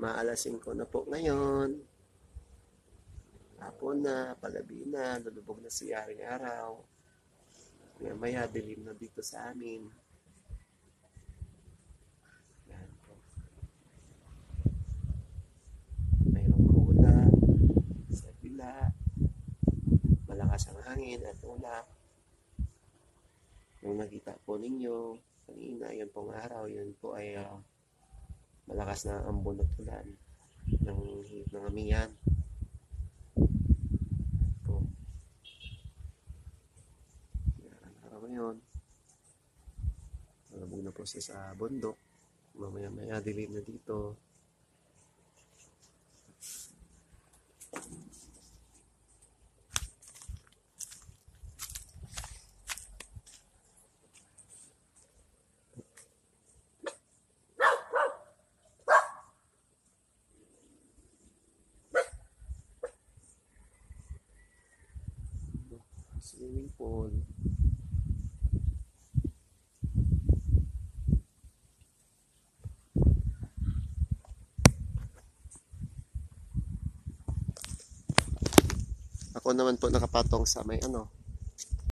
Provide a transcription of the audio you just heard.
Maalas 5 na po ngayon. Hapon na, palabi na, lulubog na si Yaring Araw. Maya dilim na dito sa amin. Yan po. Mayroong ulan sa bila. Malakas ang hangin at ulap. Yung nakita po ninyo kanina, yun pong araw, yun po ay malakas na ambon at ulan ng amihan. Po. Yan, araw ngayon. Malabog na po siya sa bundok. Mamaya dilim na dito. Swimming pool. Ako naman po nakapatong sa may